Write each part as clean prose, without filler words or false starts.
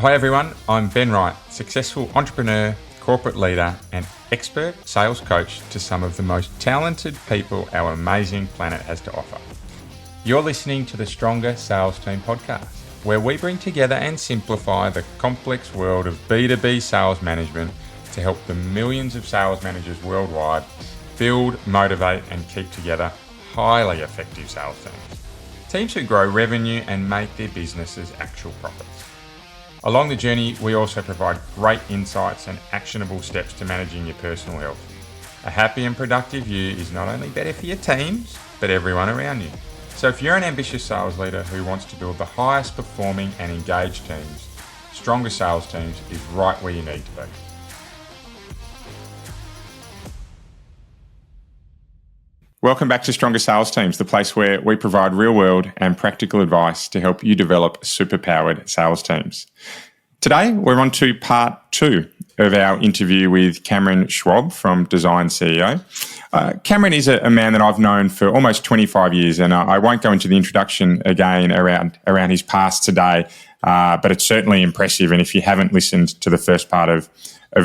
Hi everyone, I'm Ben Wright, successful entrepreneur, corporate leader and expert sales coach to some of the most talented people our amazing planet has to offer. You're listening to the Stronger Sales Team podcast, where we bring together and simplify the complex world of B2B sales management to help the millions of sales managers worldwide build, motivate and keep together highly effective sales teams. Teams who grow revenue and make their businesses actual profits. Along the journey, we also provide great insights and actionable steps to managing your personal health. A happy and productive you is not only better for your teams, but everyone around you. So if you're an ambitious sales leader who wants to build the highest performing and engaged teams, Stronger Sales Teams is right where you need to be. Welcome back to Stronger Sales Teams, the place where we provide real-world and practical advice to help you develop superpowered sales teams. Today, we're on to part 2 of our interview with Cameron Schwab from Design CEO. Cameron is a man that I've known for almost 25 years, and I won't go into the introduction again around his past today, but it's certainly impressive. And if you haven't listened to the first part of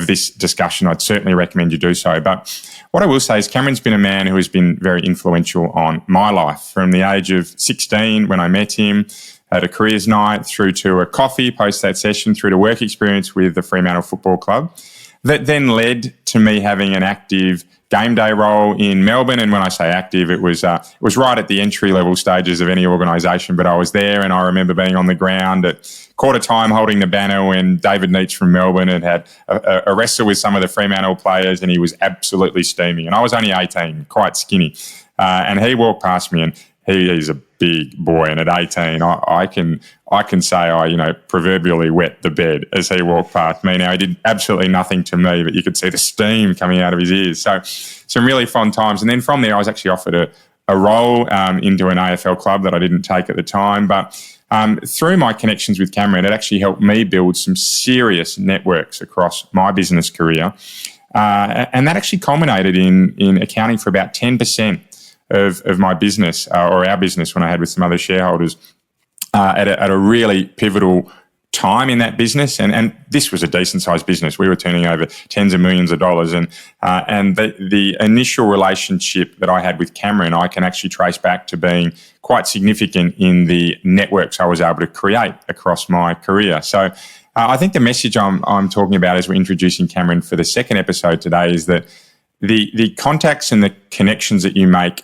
this discussion, I'd certainly recommend you do so. But what I will say is Cameron's been a man who has been very influential on my life from the age of 16 when I met him at a careers night through to a coffee post that session through to work experience with the Fremantle Football Club that then led to me having an active game day role in Melbourne. And when I say active, it was right at the entry level stages of any organisation, but I was there and I remember being on the ground at quarter time holding the banner when David Neitz from Melbourne had a wrestle with some of the Fremantle players and he was absolutely steaming. And I was only 18, quite skinny. And he walked past me and he is a big boy. And at 18, I can say I proverbially wet the bed as he walked past me. Now, he did absolutely nothing to me, but you could see the steam coming out of his ears. So some really fun times. And then from there, I was actually offered a role into an AFL club that I didn't take at the time. But through my connections with Cameron, it actually helped me build some serious networks across my business career. And that actually culminated in accounting for about 10% of my business or our business when I had with some other shareholders at a really pivotal time in that business. And this was a decent sized business. We were turning over tens of millions of dollars. And the initial relationship that I had with Cameron, I can actually trace back to being quite significant in the networks I was able to create across my career. So I think the message I'm talking about as we're introducing Cameron for the second episode today is that the contacts and the connections that you make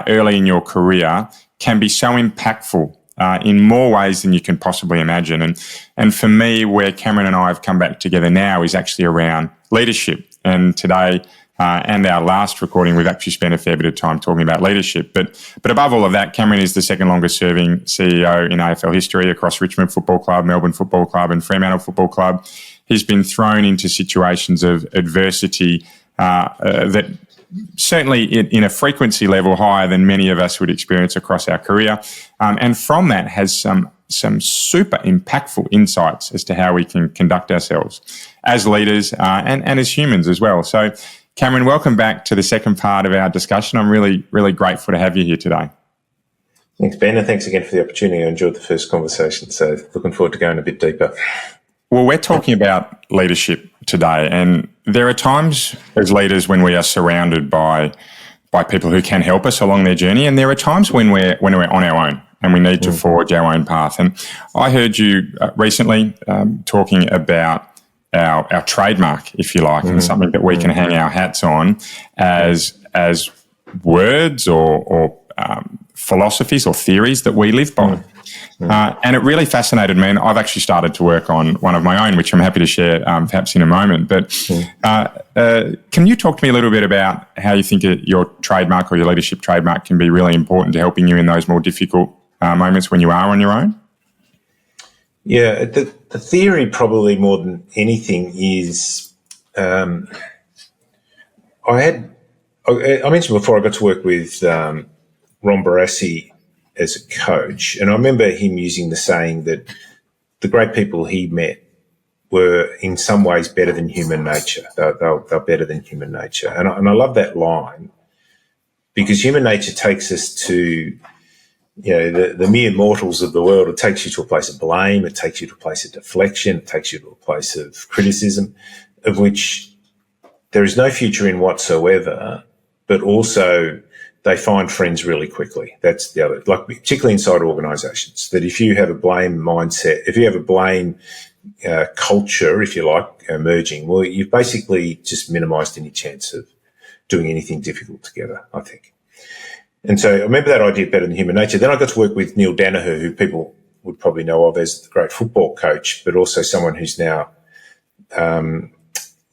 early in your career can be so impactful in more ways than you can possibly imagine. And for me, where Cameron and I have come back together now is actually around leadership. And today and our last recording, we've actually spent a fair bit of time talking about leadership. But above all of that, Cameron is the second longest serving CEO in AFL history across Richmond Football Club, Melbourne Football Club and Fremantle Football Club. He's been thrown into situations of adversity that certainly in a frequency level higher than many of us would experience across our career. And from that has some super impactful insights as to how we can conduct ourselves as leaders and as humans as well. So, Cameron, welcome back to the second part of our discussion. I'm really, really grateful to have you here today. Thanks, Ben, and thanks again for the opportunity. I enjoyed the first conversation, so looking forward to going a bit deeper. Well, we're talking about leadership today, and there are times as leaders when we are surrounded by people who can help us along their journey, and there are times when we're on our own and we need to forge our own path. And I heard you recently talking about our trademark, if you like, and something that we can hang our hats on as words or philosophies or theories that we live by. And it really fascinated me, and I've actually started to work on one of my own, which I'm happy to share perhaps in a moment. But can you talk to me a little bit about how you think your trademark or your leadership trademark can be really important to helping you in those more difficult moments when you are on your own? Yeah, the theory probably more than anything is I mentioned before I got to work with Ron Barassi as a coach, and I remember him using the saying that the great people he met were in some ways better than human nature. They're better than human nature. And I love that line because human nature takes us to the mere mortals of the world. It takes you to a place of blame. It takes you to a place of deflection. It takes you to a place of criticism, of which there is no future in whatsoever, but also they find friends really quickly. That's the other, like particularly inside organisations, that if you have a blame mindset, if you have a blame culture, if you like, emerging, well, you've basically just minimised any chance of doing anything difficult together, I think. And so I remember that idea better than human nature. Then I got to work with Neil Danaher, who people would probably know of as the great football coach, but also someone who's now,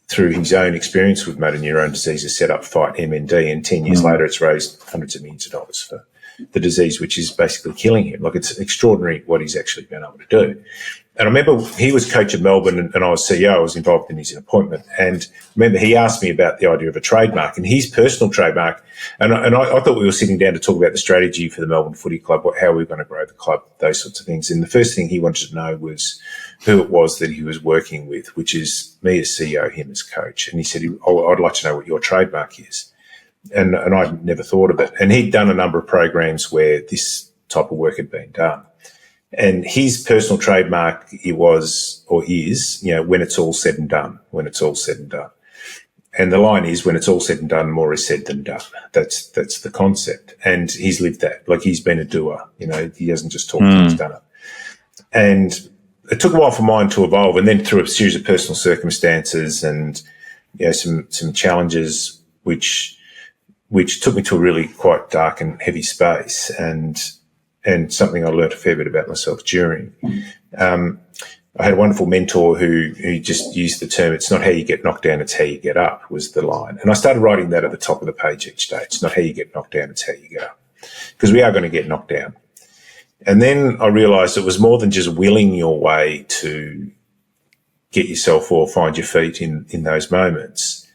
through his own experience with motor neurone diseases, set up Fight MND, and 10 years later it's raised hundreds of millions of dollars for the disease, which is basically killing him. Like, it's extraordinary what he's actually been able to do. And I remember he was coach of Melbourne and I was CEO. I was involved in his appointment. And I remember he asked me about the idea of a trademark and his personal trademark. And I thought we were sitting down to talk about the strategy for the Melbourne Footy Club, how we were going to grow the club, those sorts of things. And the first thing he wanted to know was who it was that he was working with, which is me as CEO, him as coach. And he said, I'd like to know what your trademark is. And I'd never thought of it. And he'd done a number of programs where this type of work had been done. And his personal trademark is, when it's all said and done, when it's all said and done. And the line is, when it's all said and done, more is said than done. That's the concept. And he's lived that. Like, he's been a doer, he hasn't just talked, he's done it. And it took a while for mine to evolve. And then through a series of personal circumstances and, some challenges, which took me to a really quite dark and heavy space, and something I learnt a fair bit about myself during. I had a wonderful mentor who just used the term, it's not how you get knocked down, it's how you get up, was the line. And I started writing that at the top of the page each day. It's not how you get knocked down, it's how you get up. Because we are going to get knocked down. And then I realised it was more than just willing your way to get yourself or find your feet in those moments.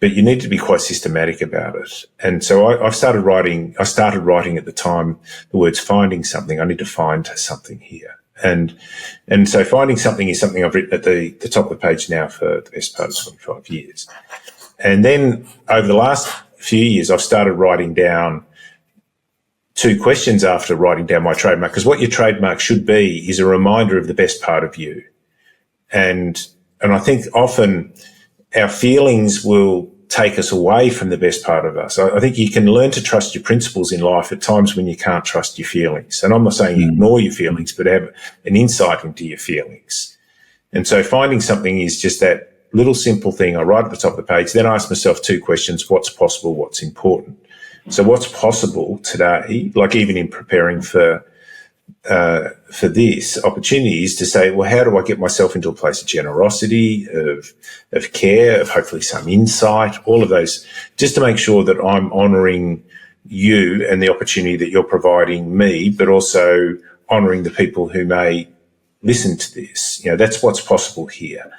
But you need to be quite systematic about it. And so I started writing at the time the words finding something. I need to find something here. And so finding something is something I've written at the top of the page now for the best part of 25 years. And then over the last few years, I've started writing down 2 questions after writing down my trademark, because what your trademark should be is a reminder of the best part of you. And I think often our feelings will take us away from the best part of us. I think you can learn to trust your principles in life at times when you can't trust your feelings. And I'm not saying ignore your feelings, but have an insight into your feelings. And so finding something is just that little simple thing I write at the top of the page. Then I ask myself 2 questions: what's possible, what's important? So what's possible today, like even in preparing for this opportunity, is to say, well, how do I get myself into a place of generosity, of care, of hopefully some insight, all of those, just to make sure that I'm honouring you and the opportunity that you're providing me, but also honouring the people who may listen to this. That's what's possible here.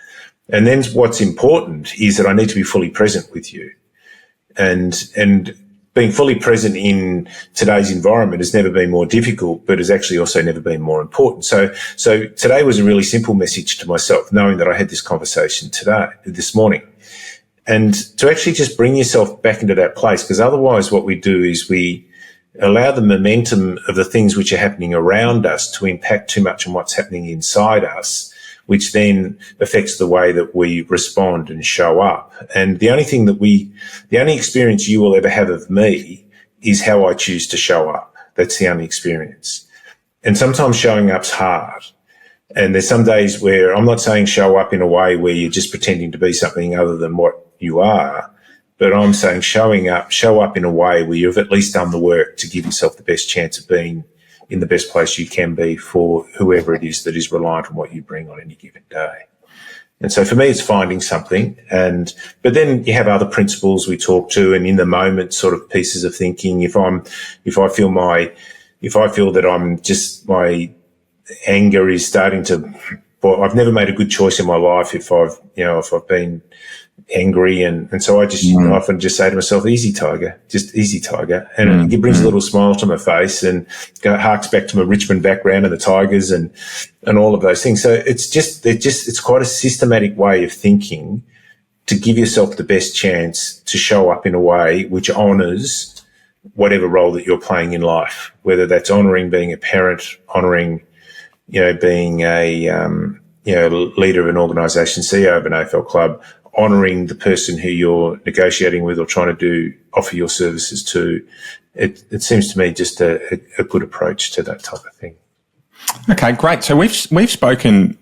And then what's important is that I need to be fully present with you. And being fully present in today's environment has never been more difficult, but has actually also never been more important. So today was a really simple message to myself, knowing that I had this conversation this morning. And to actually just bring yourself back into that place, because otherwise what we do is we allow the momentum of the things which are happening around us to impact too much on what's happening inside us, which then affects the way that we respond and show up. And the only experience you will ever have of me is how I choose to show up. That's the only experience. And sometimes showing up's hard. And there's some days where I'm not saying show up in a way where you're just pretending to be something other than what you are, but I'm saying show up in a way where you've at least done the work to give yourself the best chance of being in the best place you can be for whoever it is that is reliant on what you bring on any given day. And so for me, it's finding something. But then you have other principles we talk to, and in the moment sort of pieces of thinking. If I feel that my anger is starting to, I've never made a good choice in my life if I've been angry, and so I just often just say to myself, easy tiger, just easy tiger. And it brings a little smile to my face and harks back to my Richmond background and the Tigers and all of those things. So it's quite a systematic way of thinking to give yourself the best chance to show up in a way which honours whatever role that you're playing in life, whether that's honouring being a parent, honouring, being a, leader of an organisation, CEO of an AFL club, honouring the person who you're negotiating with or trying to offer your services to. It seems to me just a good approach to that type of thing. Okay, great. So we've spoken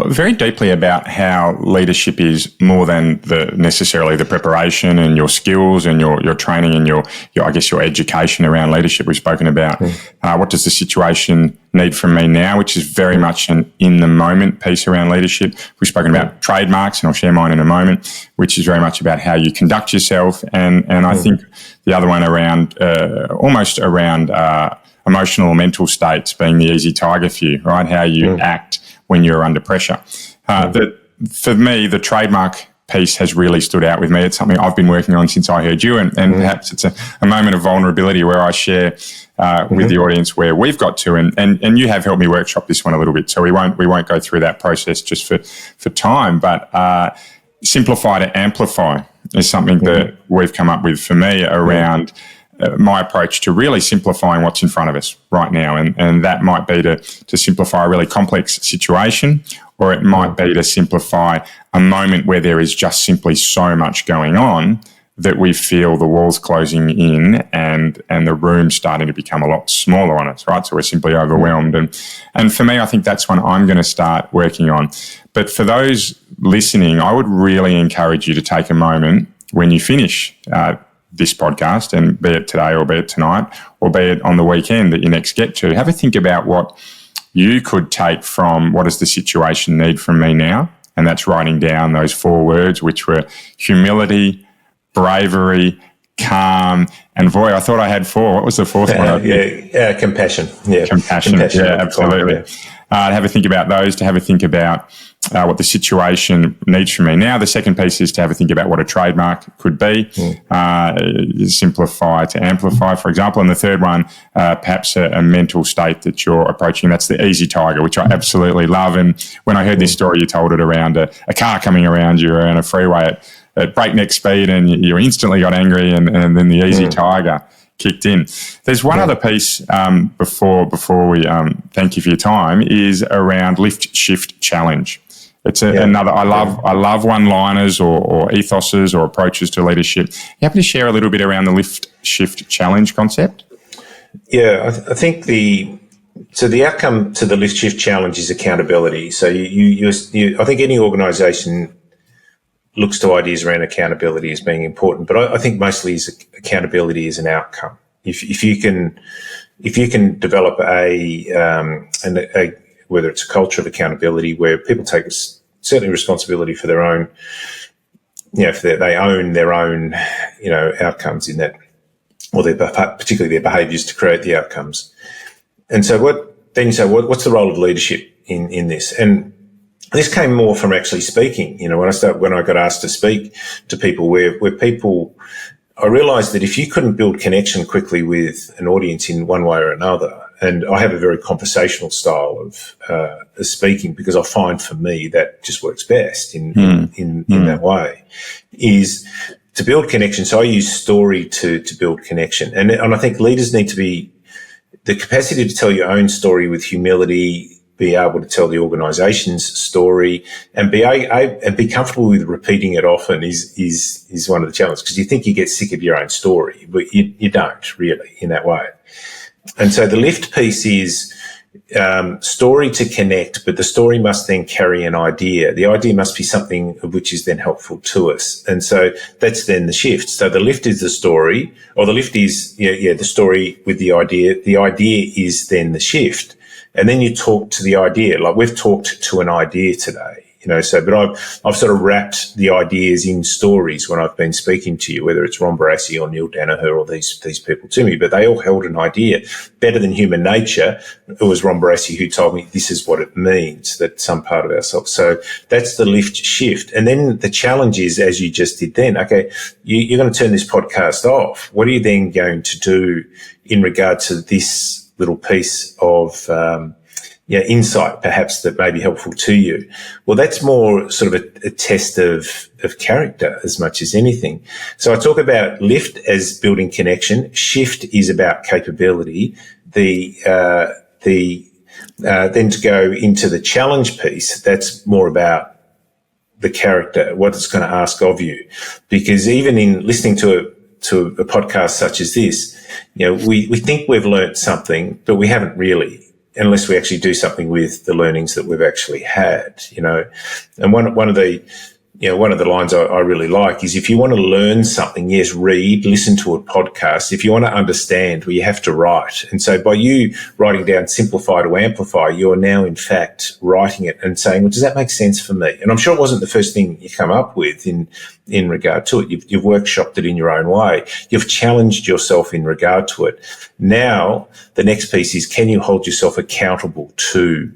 very deeply about how leadership is more than necessarily the preparation and your skills and your training and your education around leadership. We've spoken about what does the situation need from me now, which is very much an in the moment piece around leadership. We've spoken about trademarks, and I'll share mine in a moment, which is very much about how you conduct yourself. And I think the other one around almost around emotional or mental states being the easy tiger for you, right? How you act when you're under pressure. For me, the trademark piece has really stood out with me. It's something I've been working on since I heard you, and perhaps it's a moment of vulnerability where I share with the audience where we've got to, and you have helped me workshop this one a little bit, so we won't go through that process just for time, but simplify to amplify is something that we've come up with for me around my approach to really simplifying what's in front of us right now. And that might be to simplify a really complex situation, or it might be to simplify a moment where there is just simply so much going on that we feel the walls closing in and the room starting to become a lot smaller on us, right? So we're simply overwhelmed. And for me, I think that's one I'm going to start working on. But for those listening, I would really encourage you to take a moment when you finish this podcast, and be it today or be it tonight or be it on the weekend that you next get to, have a think about what you could take from what does the situation need from me now, and that's writing down those 4 words, which were humility, bravery, calm, and boy, I thought I had 4. What was the 4th one? Compassion. Compassion. Yeah, absolutely. To have a think about those, to have a think about what the situation needs from me now. The second piece is to have a think about what a trademark could be, simplify to amplify, for example. And the third one, perhaps a mental state that you're approaching. That's the easy tiger, which I absolutely love. And when I heard this story, you told it around a car coming around you around a freeway at breakneck speed, and you instantly got angry, and then the easy tiger kicked in. There's one other piece before we thank you for your time, is around lift, shift, challenge. It's another. I love one-liners or ethoses or approaches to leadership. You happen to share a little bit around the lift, shift, challenge concept? Yeah, I think the outcome to the lift, shift, challenge is accountability. So I think any organisation looks to ideas around accountability as being important, but I think mostly accountability is an outcome. If you can develop a whether it's a culture of accountability where people take certainly responsibility for their own, they own their own, outcomes in that, or particularly their behaviours to create the outcomes. And so what's the role of leadership in this? And this came more from actually speaking. When I got asked to speak to people, where people, I realised that if you couldn't build connection quickly with an audience in one way or another, and I have a very conversational style of speaking, because I find for me that just works best in that way, is to build connection. So I use story to build connection, and I think leaders need to be the capacity to tell your own story with humility, be able to tell the organisation's story, and be comfortable with repeating it often is one of the challenges, because you think you get sick of your own story, but you don't really in that way. And so the lift piece is story to connect, but the story must then carry an idea. The idea must be something which is then helpful to us. And so that's then the shift. So the lift is the story, or the lift is, the story with the idea. The idea is then the shift. And then you talk to the idea, like we've talked to an idea today, but I've sort of wrapped the ideas in stories when I've been speaking to you, whether it's Ron Barassi or Neil Danaher or these people to me, but they all held an idea. Better than human nature, it was Ron Barassi who told me this is what it means, that some part of ourselves. So that's the lift shift. And then the challenge is, as you just did then, okay, you're going to turn this podcast off. What are you then going to do in regard to this little piece of insight perhaps that may be helpful to you. Well, that's more sort of a test of character as much as anything. So I talk about lift as building connection. Shift is about capability. Then to go into the challenge piece, that's more about the character, what it's going to ask of you. Because even in listening to a podcast such as this, we think we've learnt something, but we haven't really, unless we actually do something with the learnings that we've actually had, And one of the lines I really like is, if you want to learn something, yes, read, listen to a podcast. If you want to understand, well, you have to write. And so by you writing down simplify to amplify, you're now in fact writing it and saying, well, does that make sense for me? And I'm sure it wasn't the first thing you come up with in regard to it. You've workshopped it in your own way. You've challenged yourself in regard to it. Now, the next piece is, can you hold yourself accountable to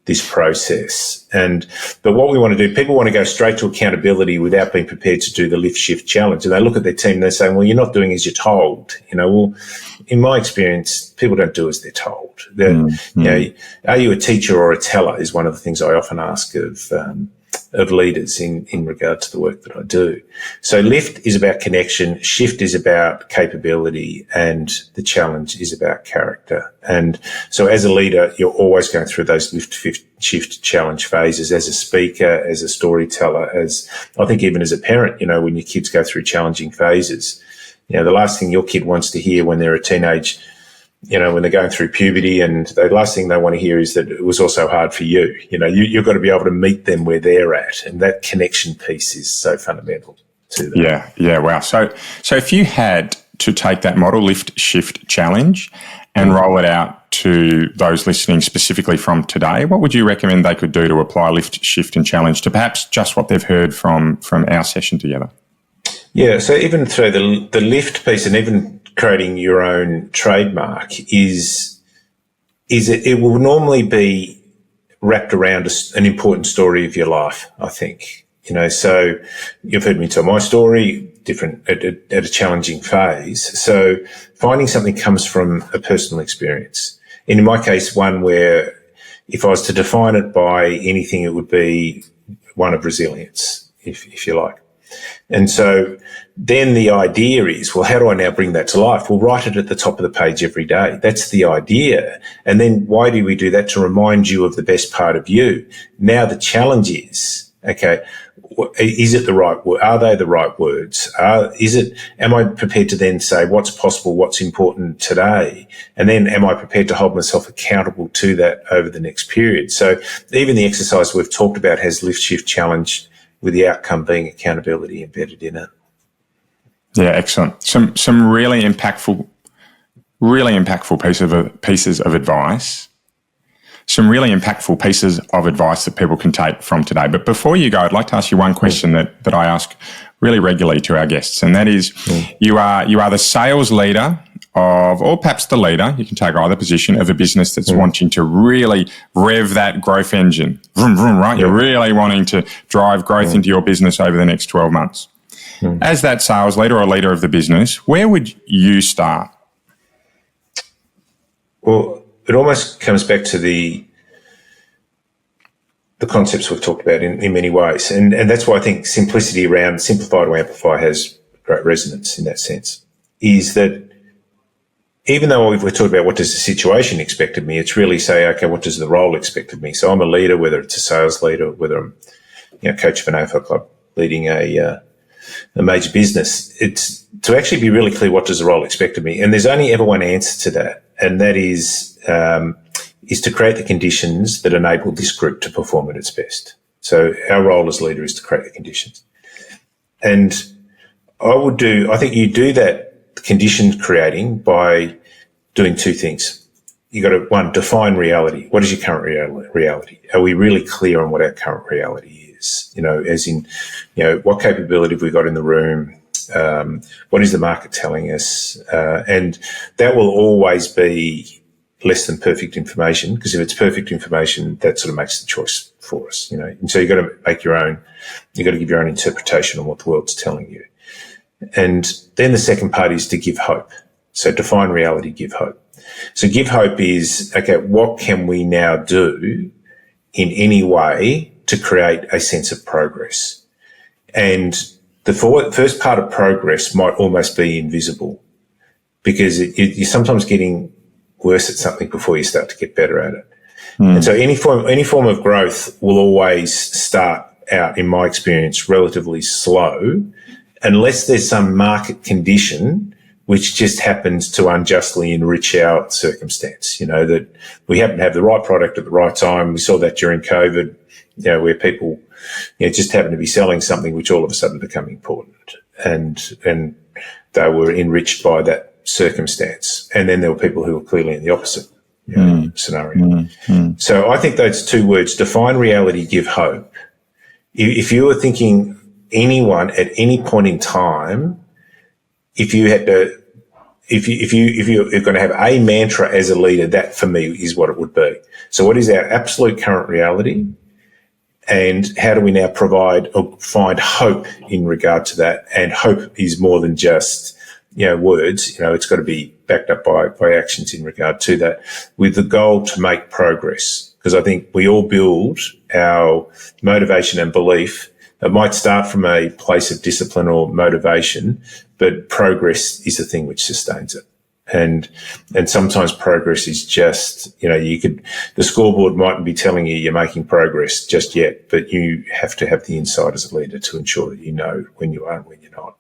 this process? But what we want to do, people want to go straight to accountability without being prepared to do the lift shift challenge. And they look at their team and they're saying, well, you're not doing as you're told. Well, in my experience, people don't do as they're told. Are you a teacher or a teller is one of the things I often ask of leaders in regard to the work that I do. So lift is about connection, shift is about capability, and the challenge is about character. And so as a leader, you're always going through those lift, shift, challenge phases. As a speaker, as a storyteller, as I think even as a parent, when your kids go through challenging phases, the last thing your kid wants to hear when they're a teenage, when they're going through puberty, and the last thing they want to hear is that it was also hard for you. You've got to be able to meet them where they're at. And that connection piece is so fundamental to them. Yeah. Wow. So if you had to take that model, lift, shift, challenge, and roll it out to those listening specifically from today, what would you recommend they could do to apply lift, shift, and challenge to perhaps just what they've heard from our session together? Yeah. So even through the lift piece, and even creating your own trademark it will normally be wrapped around an important story of your life, I think. So you've heard me tell my story, different at a challenging phase. So finding something comes from a personal experience. And in my case, one where if I was to define it by anything, it would be one of resilience, if you like. And so then the idea is, well, how do I now bring that to life? Well, write it at the top of the page every day. That's the idea. And then why do we do that? To remind you of the best part of you. Now the challenge is, okay, is it the right word? Are they the right words? Am I prepared to then say what's possible, what's important today? And then am I prepared to hold myself accountable to that over the next period? So even the exercise we've talked about has lift, shift, challenge, with the outcome being accountability embedded in it. Yeah, excellent. Some really impactful pieces of advice. Some really impactful pieces of advice that people can take from today. But before you go, I'd like to ask you one question that I ask really regularly to our guests, and that is, you are the sales leader of, or perhaps the leader, you can take either position, of a business that's wanting to really rev that growth engine. Vroom, vroom, right? You're really wanting to drive growth into your business over the next 12 months. As that sales leader or leader of the business, where would you start? Well, it almost comes back to the concepts we've talked about in many ways. And that's why I think simplicity around simplify to amplify has great resonance in that sense, is that even though we're talking about what does the situation expect of me, it's really say, okay, what does the role expect of me? So I'm a leader, whether it's a sales leader, whether I'm coach of an AFL club, leading a major business. It's to actually be really clear, what does the role expect of me? And there's only ever one answer to that, and that is to create the conditions that enable this group to perform at its best. So our role as leader is to create the conditions. And I think you do that condition creating by doing two things. You got to, one, define reality. What is your current reality? Are we really clear on what our current reality is? As in, what capability have we got in the room? What is the market telling us? And that will always be less than perfect information, because if it's perfect information, that sort of makes the choice for us, And so you've got to make your own, you've got to give your own interpretation on what the world's telling you. And then the second part is to give hope. So define reality, give hope. So give hope is, okay, what can we now do in any way to create a sense of progress? And the first part of progress might almost be invisible, because you're sometimes getting worse at something before you start to get better at it. And so any form of growth will always start out, in my experience, relatively slow, unless there's some market condition which just happens to unjustly enrich our circumstance. That we happen to have the right product at the right time. We saw that during COVID, where people, just happen to be selling something which all of a sudden become important, and they were enriched by that circumstance. And then there were people who were clearly in the opposite scenario. So I think those two words, define reality, give hope. If you were thinking anyone at any point in time, if you're going to have a mantra as a leader, that for me is what it would be. So what is our absolute current reality, and how do we now provide or find hope in regard to that? And hope is more than just, words. It's got to be backed up by actions in regard to that, with the goal to make progress. Because I think we all build our motivation and belief. It might start from a place of discipline or motivation, but progress is the thing which sustains it. And sometimes progress is just, the scoreboard mightn't be telling you you're making progress just yet, but you have to have the insight as a leader to ensure that you know when you are and when you're not.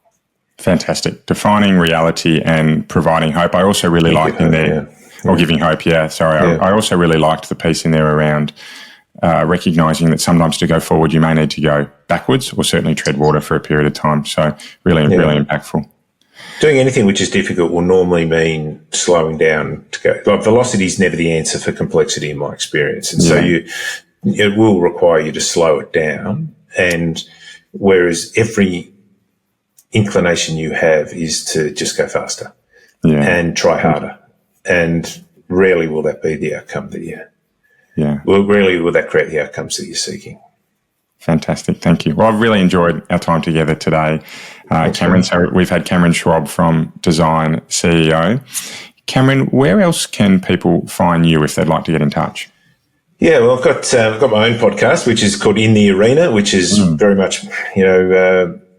Fantastic. Defining reality and providing hope. I also really liked in there, or giving hope, I also really liked the piece in there around recognising that sometimes to go forward you may need to go backwards, or certainly tread water for a period of time. So really impactful. Doing anything which is difficult will normally mean slowing down to go. Like, velocity is never the answer for complexity in my experience. And so it will require you to slow it down. And whereas every inclination you have is to just go faster and try harder. And rarely will that be the outcome that well, rarely will that create the outcomes that you're seeking. Fantastic. Thank you. Well, I've really enjoyed our time together today, Cameron. So we've had Cameron Schwab from Design CEO. Cameron, where else can people find you if they'd like to get in touch? Yeah, well, I've got my own podcast, which is called In the Arena, which is very much,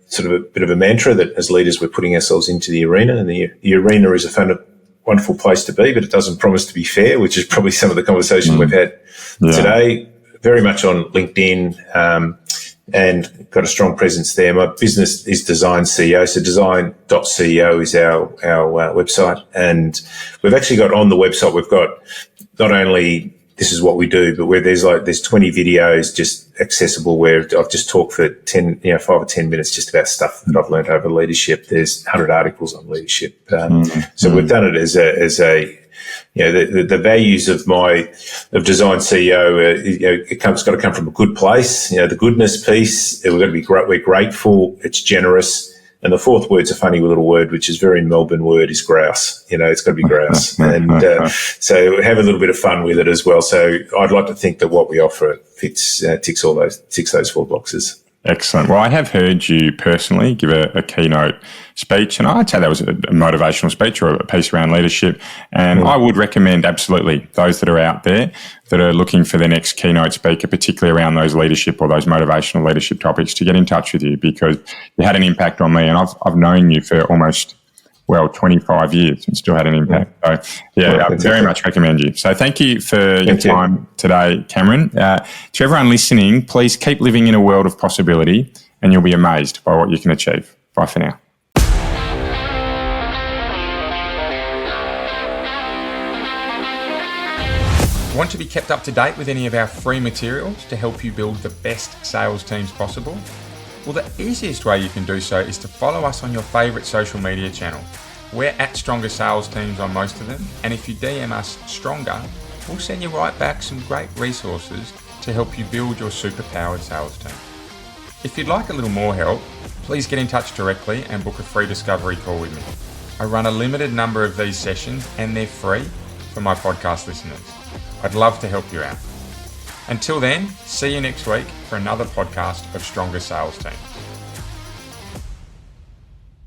sort of a bit of a mantra that as leaders we're putting ourselves into the arena, and the arena is a wonderful place to be, but it doesn't promise to be fair, which is probably some of the conversation we've had today. Very much on LinkedIn, and got a strong presence there. My business is Design CEO, so design.ceo is our website, and we've actually got on the website, we've got not only this is what we do, but where there's 20 videos just accessible, where I've just talked for 5 or 10 minutes just about stuff that I've learned over leadership. There's 100 articles on leadership. So we've done it as a the values of Design CEO, it's got to come from a good place. The goodness piece, we've got to be great. We're grateful. It's generous. And the fourth word's a funny little word, which is very Melbourne word, is grouse. It's got to be grouse. And so have a little bit of fun with it as well. So I'd like to think that what we offer ticks those 4 boxes. Excellent. Well, I have heard you personally give a keynote speech, and I'd say that was a motivational speech or a piece around leadership. And I would recommend absolutely those that are out there that are looking for their next keynote speaker, particularly around those leadership or those motivational leadership topics, to get in touch with you, because you had an impact on me, and I've known you for almost 25 years and still had an impact. So, I very much recommend you. So thank you for your time today, Cameron. To everyone listening, please keep living in a world of possibility, and you'll be amazed by what you can achieve. Bye for now. Want to be kept up to date with any of our free materials to help you build the best sales teams possible? Well, the easiest way you can do so is to follow us on your favourite social media channel. We're at Stronger Sales Teams on most of them, and if you DM us Stronger, we'll send you right back some great resources to help you build your superpowered sales team. If you'd like a little more help, please get in touch directly and book a free discovery call with me. I run a limited number of these sessions, and they're free for my podcast listeners. I'd love to help you out. Until then, see you next week for another podcast of Stronger Sales Teams.